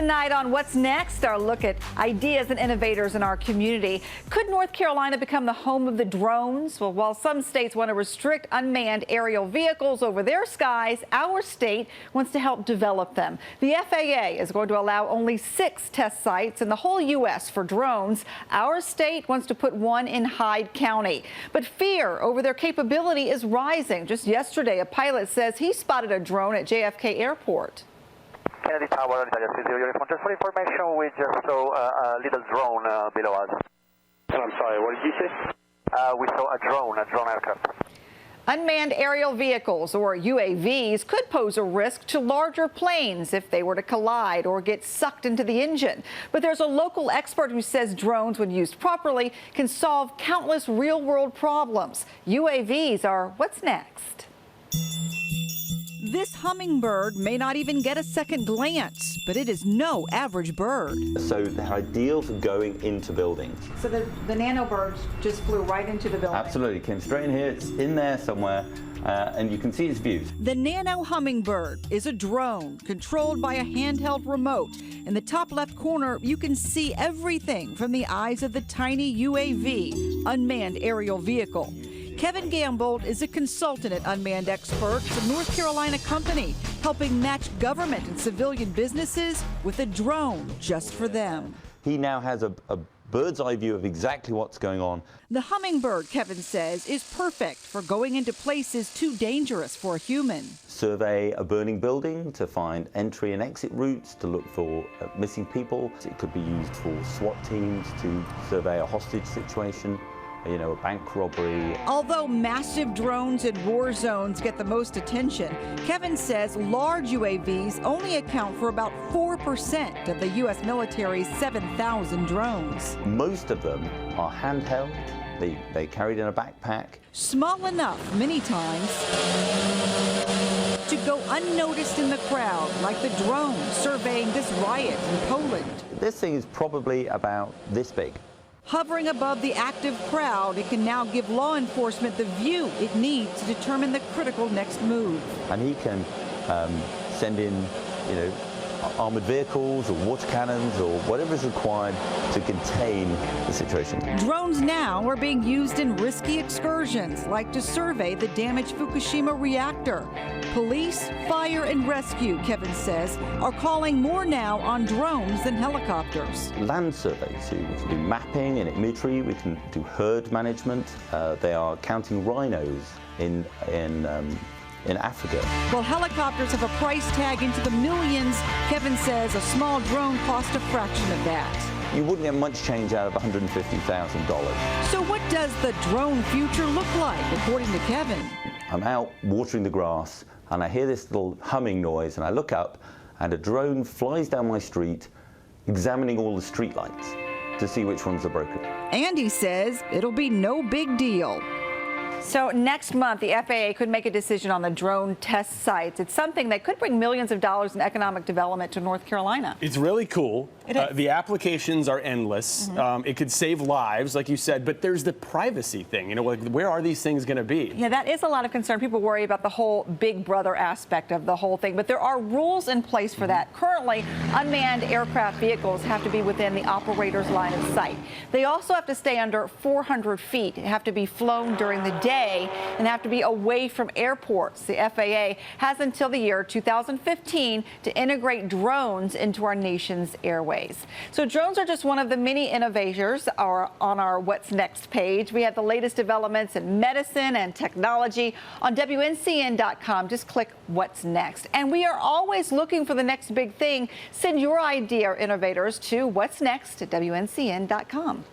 Tonight on What's Next, our look at ideas and innovators in our community. Could North Carolina become the home of the drones? Well, while some states want to restrict unmanned aerial vehicles over their skies, our state wants to help develop them. The FAA is going to allow only 6 test sites in the whole U.S. for drones. Our state wants to put one in Hyde County. But fear over their capability is rising. Just yesterday, a pilot says he spotted a drone at JFK Airport. Kennedy Tower, Italia 30, just for information, we just saw a little drone below us. I'm sorry, what did you say? We saw a drone aircraft. Unmanned aerial vehicles, or UAVs, could pose a risk to larger planes if they were to collide or get sucked into the engine. But there's a local expert who says drones, when used properly, can solve countless real-world problems. UAVs are what's next. This hummingbird may not even get a second glance, but it is no average bird. So they're ideal for going into buildings. So the nano bird just flew right into the building? Absolutely, came straight in here, it's in there somewhere, and you can see its views. The nano hummingbird is a drone controlled by a handheld remote. In the top left corner, you can see everything from the eyes of the tiny UAV, unmanned aerial vehicle. Kevin Gambold is a consultant at Unmanned Experts, a North Carolina company, helping match government and civilian businesses with a drone just for them. He now has a bird's eye view of exactly what's going on. The hummingbird, Kevin says, is perfect for going into places too dangerous for a human. Survey a burning building to find entry and exit routes, to look for missing people. It could be used for SWAT teams to survey a hostage situation. You know, a bank robbery. Although massive drones in war zones get the most attention, Kevin says large UAVs only account for about 4% of the U.S. military's 7,000 drones. Most of them are handheld. They carried in a backpack. Small enough, many times, to go unnoticed in the crowd, like the drone surveying this riot in Poland. This thing is probably about this big. Hovering above the active crowd, it can now give law enforcement the view it needs to determine the critical next move. And he can send in, you know, armored vehicles or water cannons or whatever is required to contain the situation. Drones now are being used in risky excursions, like to survey the damaged Fukushima reactor. Police, fire, and rescue, Kevin says, are calling more now on drones than helicopters. Land surveys, so we can do mapping and imagery, we can do herd management. They are counting rhinos in Africa. While helicopters have a price tag into the millions, Kevin says a small drone costs a fraction of that. You wouldn't get much change out of $150,000. So what does the drone future look like, according to Kevin? I'm out watering the grass and I hear this little humming noise and I look up and a drone flies down my street examining all the street lights to see which ones are broken. And he says it'll be no big deal. So next month, the FAA could make a decision on the drone test sites. It's something that could bring millions of dollars in economic development to North Carolina. It's really cool. It is. The applications are endless. It could save lives, like you said, but there's the privacy thing. You know, like, where are these things going to be? Yeah, that is a lot of concern. People worry about the whole big brother aspect of the whole thing, but there are rules in place for that. Currently, unmanned aircraft vehicles have to be within the operator's line of sight. They also have to stay under 400 feet, have to be flown during the day, and have to be away from airports. The FAA has until the year 2015 to integrate drones into our nation's airways. So drones are just one of the many innovators on our What's Next page. We have the latest developments in medicine and technology on WNCN.com. Just click What's Next. And we are always looking for the next big thing. Send your idea or innovators to what's next at WNCN.com.